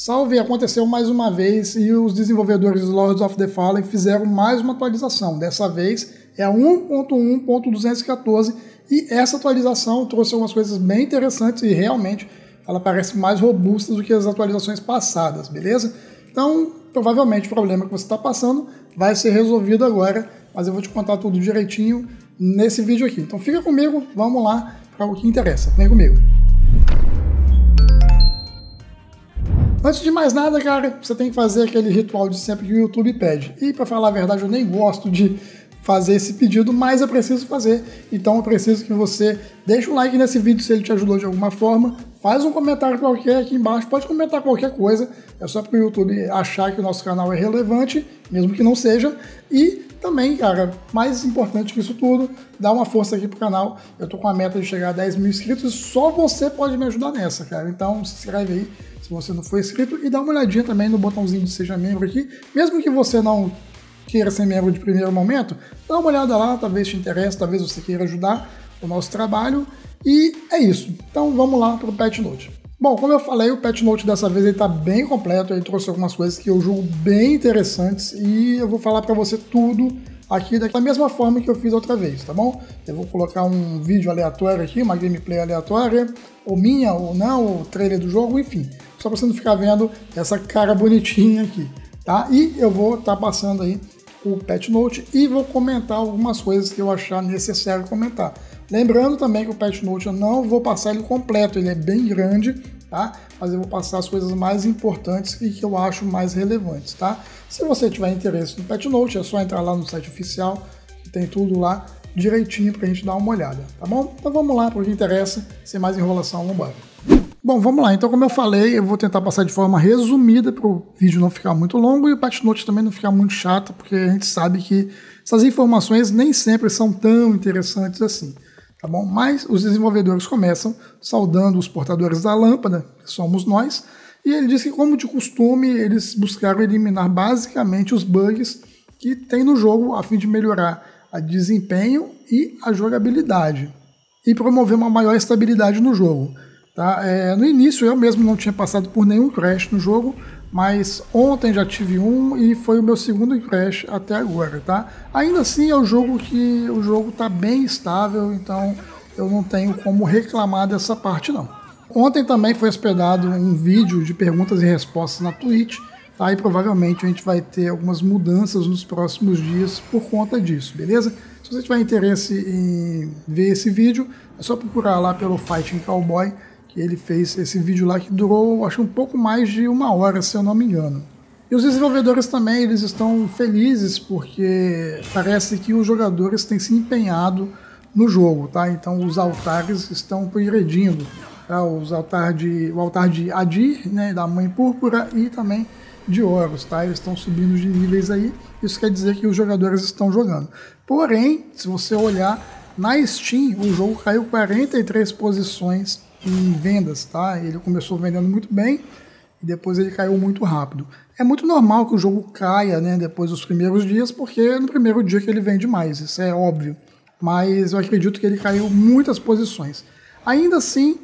Salve, aconteceu mais uma vez e os desenvolvedores do Lords of the Fallen fizeram mais uma atualização. Dessa vez é a 1.1.214 e essa atualização trouxe algumas coisas bem interessantes e realmente ela parece mais robusta do que as atualizações passadas, beleza? Então, provavelmente o problema que você está passando vai ser resolvido agora, mas eu vou te contar tudo direitinho nesse vídeo aqui. Então fica comigo, vamos lá para o que interessa. Vem comigo. Antes de mais nada, cara, você tem que fazer aquele ritual de sempre que o YouTube pede. E para falar a verdade, eu nem gosto de fazer esse pedido, mas eu preciso fazer. Então eu preciso que você deixe um like nesse vídeo se ele te ajudou de alguma forma. Faz um comentário qualquer aqui embaixo, pode comentar qualquer coisa. É só para o YouTube achar que o nosso canal é relevante, mesmo que não seja. E também, cara, mais importante que isso tudo, dá uma força aqui pro canal. Eu tô com a meta de chegar a 10 mil inscritos e só você pode me ajudar nessa, cara. Então se inscreve aí se você não for inscrito e dá uma olhadinha também no botãozinho de seja membro aqui. Mesmo que você não queira ser membro de primeiro momento, dá uma olhada lá, talvez te interesse, talvez você queira ajudar o nosso trabalho. E é isso. Então vamos lá para o Patch Note. Bom, como eu falei, o Patch Note dessa vez está bem completo, ele trouxe algumas coisas que eu julgo bem interessantes e eu vou falar para você tudo aqui da mesma forma que eu fiz outra vez, tá bom? Eu vou colocar um vídeo aleatório aqui, uma gameplay aleatória, ou minha, ou não, o trailer do jogo, enfim. Só para você não ficar vendo essa cara bonitinha aqui, tá? E eu vou estar passando aí o Patch Note e vou comentar algumas coisas que eu achar necessário comentar. Lembrando também que o Patch Note eu não vou passar ele completo, ele é bem grande, tá? Mas eu vou passar as coisas mais importantes e que eu acho mais relevantes, tá? Se você tiver interesse no Patch Note, é só entrar lá no site oficial, que tem tudo lá direitinho pra gente dar uma olhada, tá bom? Então vamos lá para o que interessa, sem mais enrolação, vamos embora. Bom, vamos lá. Então, como eu falei, eu vou tentar passar de forma resumida para o vídeo não ficar muito longo e o Patch Note também não ficar muito chato, porque a gente sabe que essas informações nem sempre são tão interessantes assim, tá bom? Mas os desenvolvedores começam saudando os portadores da lâmpada, que somos nós, e ele diz que, como de costume, eles buscaram eliminar basicamente os bugs que tem no jogo a fim de melhorar o desempenho e a jogabilidade e promover uma maior estabilidade no jogo. Tá? No início eu mesmo não tinha passado por nenhum crash no jogo, mas ontem já tive um e foi o meu segundo crash até agora, tá? Ainda assim é um jogo que o jogo está bem estável, então eu não tenho como reclamar dessa parte não. Ontem também foi hospedado um vídeo de perguntas e respostas na Twitch, tá? E provavelmente a gente vai ter algumas mudanças nos próximos dias por conta disso, beleza? Se você tiver interesse em ver esse vídeo, é só procurar lá pelo Fighting Cowboy, que ele fez esse vídeo lá que durou, acho, um pouco mais de 1 hora, se eu não me engano. E os desenvolvedores também, eles estão felizes porque parece que os jogadores têm se empenhado no jogo, tá? Então os altares estão progredindo, tá? O altar de Adir, né, da Mãe Púrpura e também de Horus, tá? Eles estão subindo de níveis aí, isso quer dizer que os jogadores estão jogando. Porém, se você olhar na Steam, o jogo caiu 43 posições em vendas, tá? Ele começou vendendo muito bem e depois ele caiu muito rápido. É muito normal que o jogo caia, né, depois dos primeiros dias, porque é no primeiro dia que ele vende mais, isso é óbvio. Mas eu acredito que ele caiu muitas posições. Ainda assim,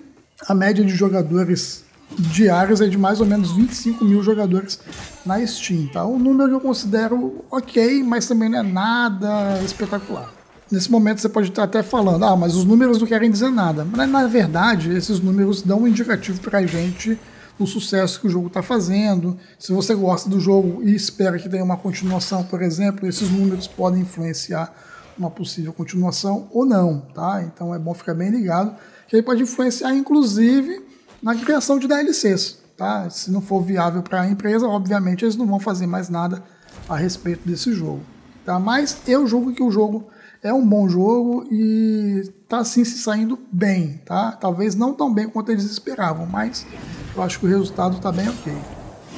a média de jogadores diários é de mais ou menos 25 mil jogadores na Steam, tá? Um número que eu considero ok, mas também não é nada espetacular. Nesse momento você pode estar até falando, mas os números não querem dizer nada. Mas na verdade, esses números dão um indicativo para a gente do sucesso que o jogo está fazendo. Se você gosta do jogo e espera que tenha uma continuação, por exemplo, esses números podem influenciar uma possível continuação ou não, tá? Então é bom ficar bem ligado, que ele pode influenciar inclusive na criação de DLCs, tá? Se não for viável para a empresa, obviamente eles não vão fazer mais nada a respeito desse jogo, tá? Mas eu julgo que o jogo é um bom jogo e está assim se saindo bem, tá? Talvez não tão bem quanto eles esperavam, mas eu acho que o resultado está bem ok.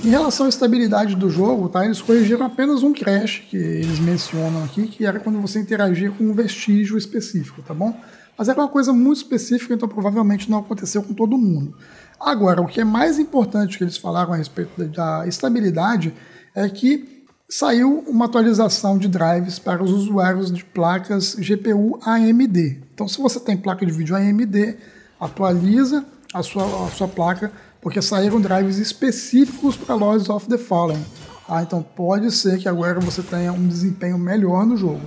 Em relação à estabilidade do jogo, tá? Eles corrigiram apenas um crash que eles mencionam aqui, que era quando você interagia com um vestígio específico, tá bom? Mas era uma coisa muito específica, então provavelmente não aconteceu com todo mundo. Agora, o que é mais importante que eles falaram a respeito da estabilidade é que saiu uma atualização de drives para os usuários de placas GPU AMD. Então, se você tem placa de vídeo AMD, atualiza a sua placa porque saíram drives específicos para Lords of the Fallen. Então pode ser que agora você tenha um desempenho melhor no jogo.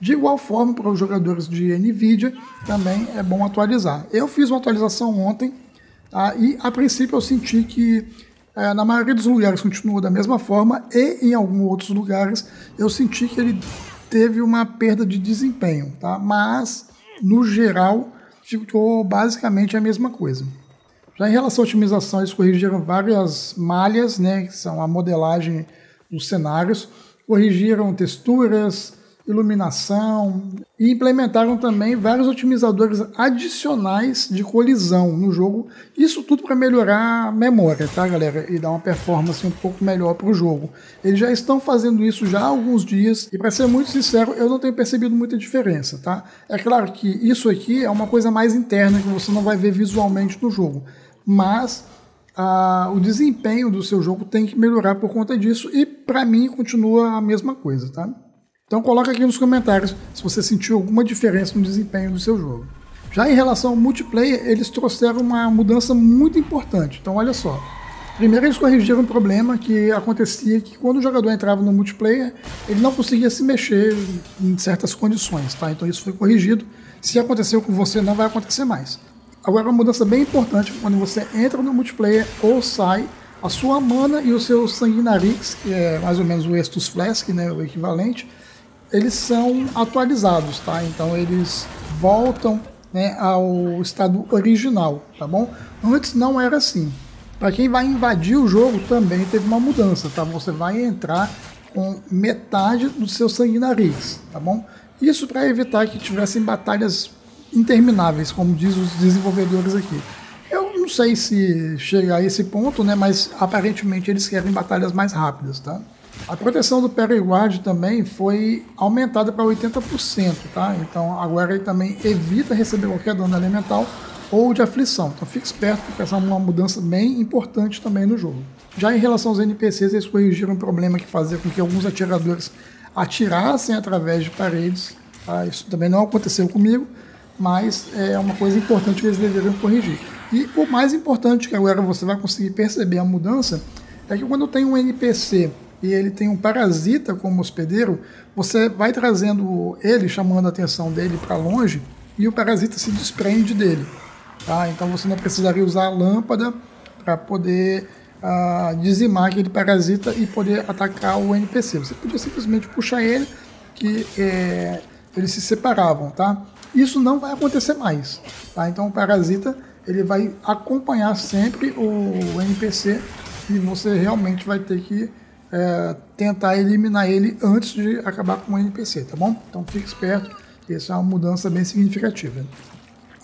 De igual forma, para os jogadores de NVIDIA, também é bom atualizar. Eu fiz uma atualização ontem, e a princípio eu senti que na maioria dos lugares continua da mesma forma, e em alguns outros lugares eu senti que ele teve uma perda de desempenho, tá? Mas no geral ficou basicamente a mesma coisa. Já em relação à otimização, eles corrigiram várias malhas, né, que são a modelagem dos cenários, corrigiram texturas, iluminação e implementaram também vários otimizadores adicionais de colisão no jogo. Isso tudo para melhorar a memória, tá, galera? E dar uma performance um pouco melhor para o jogo. Eles já estão fazendo isso já há alguns dias e, para ser muito sincero, eu não tenho percebido muita diferença, tá? É claro que isso aqui é uma coisa mais interna que você não vai ver visualmente no jogo, mas o desempenho do seu jogo tem que melhorar por conta disso e, para mim, continua a mesma coisa, tá? Então coloca aqui nos comentários se você sentiu alguma diferença no desempenho do seu jogo. Já em relação ao multiplayer, eles trouxeram uma mudança muito importante. Então olha só. Primeiro eles corrigiram um problema que acontecia que quando o jogador entrava no multiplayer, ele não conseguia se mexer em certas condições, tá? Então isso foi corrigido. Se aconteceu com você, não vai acontecer mais. Agora uma mudança bem importante, quando você entra no multiplayer ou sai, a sua mana e o seu Sanguinarix, que é mais ou menos o Estus Flask, né, o equivalente, eles são atualizados, tá? Então eles voltam, né, ao estado original, tá bom? Antes não era assim. Para quem vai invadir o jogo também teve uma mudança, tá? Você vai entrar com metade do seu Sanguinarix, tá bom? Isso para evitar que tivessem batalhas intermináveis, como diz os desenvolvedores aqui. Eu não sei se chega a esse ponto, né? Mas aparentemente eles querem batalhas mais rápidas, tá? A proteção do Parry Guard também foi aumentada para 80%, tá? Então agora ele também evita receber qualquer dano elemental ou de aflição. Então fique esperto, porque essa é uma mudança bem importante também no jogo. Já em relação aos NPCs, eles corrigiram um problema que fazia com que alguns atiradores atirassem através de paredes. Tá? Isso também não aconteceu comigo, mas é uma coisa importante que eles deveriam corrigir. E o mais importante, que agora você vai conseguir perceber a mudança, é que quando tem um NPC e ele tem um parasita como hospedeiro, você vai trazendo ele, chamando a atenção dele para longe, e o parasita se desprende dele. Tá? Então você não precisaria usar a lâmpada para poder dizimar aquele parasita e poder atacar o NPC. Você podia simplesmente puxar ele, que eles se separavam. Tá? Isso não vai acontecer mais. Tá? Então o parasita ele vai acompanhar sempre o NPC e você realmente vai ter que tentar eliminar ele antes de acabar com o NPC, tá bom? Então fique esperto, essa é uma mudança bem significativa.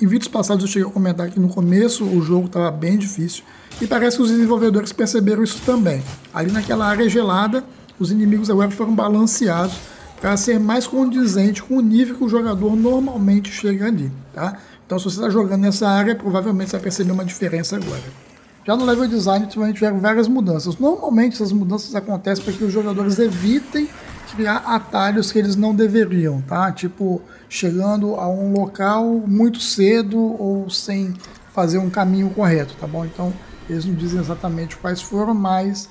Em vídeos passados eu cheguei a comentar que no começo o jogo estava bem difícil e parece que os desenvolvedores perceberam isso também. Ali naquela área gelada, os inimigos agora foram balanceados para ser mais condizente com o nível que o jogador normalmente chega ali, tá? Então se você está jogando nessa área, provavelmente você vai perceber uma diferença agora. Já no level design também tiveram várias mudanças. Normalmente essas mudanças acontecem para que os jogadores evitem criar atalhos que eles não deveriam, tá? Tipo, chegando a um local muito cedo ou sem fazer um caminho correto, tá bom? Então, eles não dizem exatamente quais foram, mas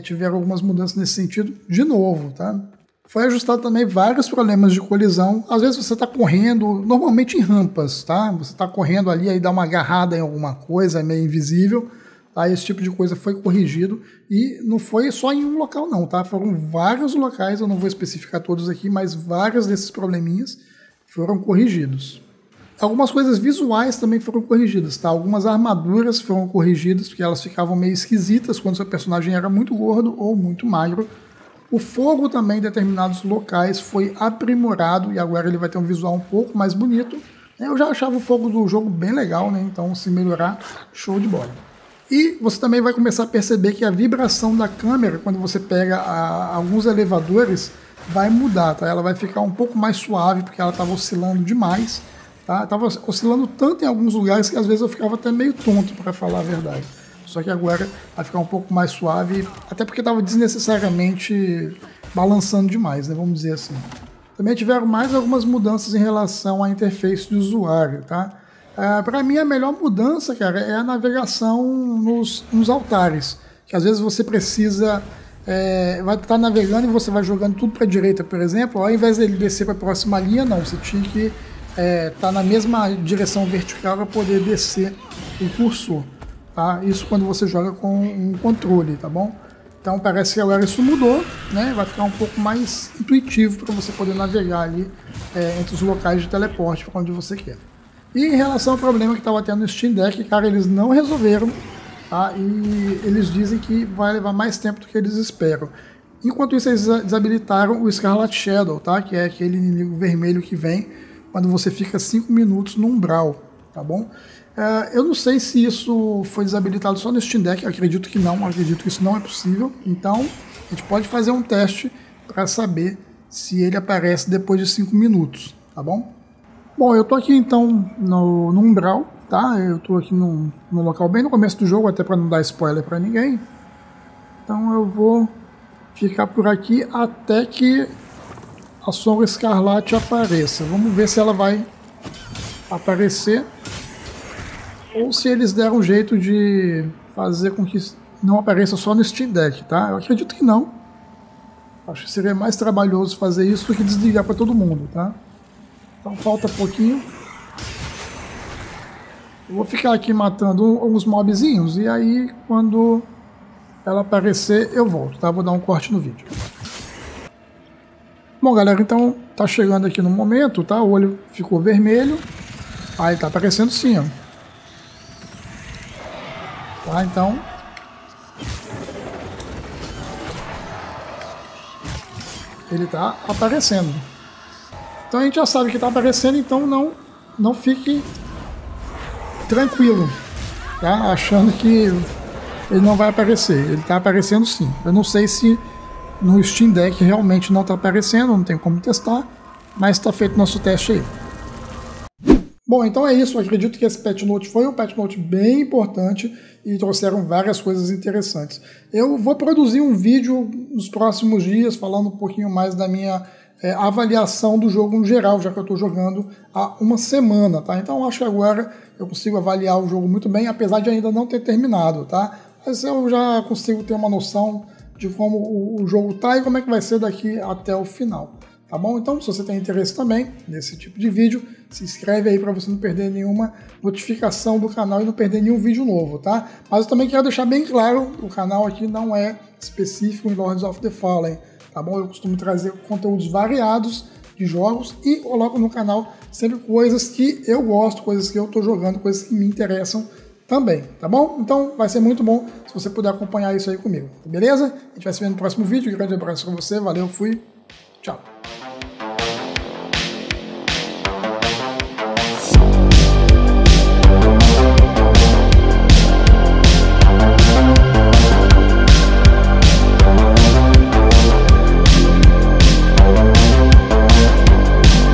tiveram algumas mudanças nesse sentido de novo, tá? Foi ajustado também vários problemas de colisão. Às vezes você está correndo, normalmente em rampas, tá? Você está correndo ali, aí dá uma agarrada em alguma coisa, é meio invisível. Tá? Esse tipo de coisa foi corrigido e não foi só em um local não, tá? Foram vários locais, eu não vou especificar todos aqui, mas vários desses probleminhas foram corrigidos. Algumas coisas visuais também foram corrigidas, tá? Algumas armaduras foram corrigidas, porque elas ficavam meio esquisitas quando seu personagem era muito gordo ou muito magro. O fogo também em determinados locais foi aprimorado e agora ele vai ter um visual um pouco mais bonito. Eu já achava o fogo do jogo bem legal, né? Então se melhorar, show de bola. E você também vai começar a perceber que a vibração da câmera, quando você pega alguns elevadores, vai mudar, tá? Ela vai ficar um pouco mais suave, porque ela estava oscilando demais, tá? Estava oscilando tanto em alguns lugares que às vezes eu ficava até meio tonto, para falar a verdade. Só que agora vai ficar um pouco mais suave, até porque estava desnecessariamente balançando demais, né? Vamos dizer assim. Também tiveram mais algumas mudanças em relação à interface do usuário, tá? Para mim, a melhor mudança, cara, é a navegação nos altares. Que às vezes você precisa... vai estar navegando e você vai jogando tudo para a direita, por exemplo. Ao invés dele descer para a próxima linha, não. Você tinha que estar na mesma direção vertical para poder descer o cursor. Tá? Isso quando você joga com um controle, tá bom? Então parece que agora isso mudou, né? Vai ficar um pouco mais intuitivo para você poder navegar ali entre os locais de teleporte para onde você quer. E em relação ao problema que estava tendo no Steam Deck, cara, eles não resolveram, tá? E eles dizem que vai levar mais tempo do que eles esperam. Enquanto isso, eles desabilitaram o Scarlet Shadow, tá? Que é aquele inimigo vermelho que vem quando você fica 5 minutos no umbral, tá bom? Eu não sei se isso foi desabilitado só no Steam Deck, eu acredito que não, acredito que isso não é possível. Então, a gente pode fazer um teste para saber se ele aparece depois de 5 minutos, tá bom? Bom, eu tô aqui então no umbral, tá? Eu tô aqui no local bem no começo do jogo, até para não dar spoiler para ninguém. Então eu vou ficar por aqui até que a Sombra Escarlate apareça. Vamos ver se ela vai aparecer ou se eles deram um jeito de fazer com que não apareça só no Steam Deck, tá? Eu acredito que não. Acho que seria mais trabalhoso fazer isso do que desligar para todo mundo, tá? Então falta pouquinho. Eu vou ficar aqui matando alguns mobzinhos e aí quando ela aparecer eu volto, tá? Vou dar um corte no vídeo. Bom, galera, então tá chegando aqui no momento, tá? O olho ficou vermelho. Aí tá aparecendo sim, ó. Tá, então ele tá aparecendo. Então a gente já sabe que tá aparecendo, então não fique tranquilo, tá? Achando que ele não vai aparecer. Ele tá aparecendo sim. Eu não sei se no Steam Deck realmente não tá aparecendo, não tem como testar, mas tá feito nosso teste aí. Bom, então é isso. Eu acredito que esse patch note foi um patch note bem importante e trouxeram várias coisas interessantes. Eu vou produzir um vídeo nos próximos dias falando um pouquinho mais da minha avaliação do jogo no geral, já que eu estou jogando há uma semana, tá? Então acho que agora eu consigo avaliar o jogo muito bem, apesar de ainda não ter terminado, tá? Mas eu já consigo ter uma noção de como o jogo tá e como é que vai ser daqui até o final. Tá bom? Então, se você tem interesse também nesse tipo de vídeo, se inscreve aí para você não perder nenhuma notificação do canal e não perder nenhum vídeo novo, tá? Mas eu também quero deixar bem claro, o canal aqui não é específico em Lords of the Fallen, tá bom? Eu costumo trazer conteúdos variados de jogos e coloco no canal sempre coisas que eu gosto, coisas que eu tô jogando, coisas que me interessam também, tá bom? Então vai ser muito bom se você puder acompanhar isso aí comigo, beleza? A gente vai se ver no próximo vídeo, um grande abraço para você, valeu, fui, tchau!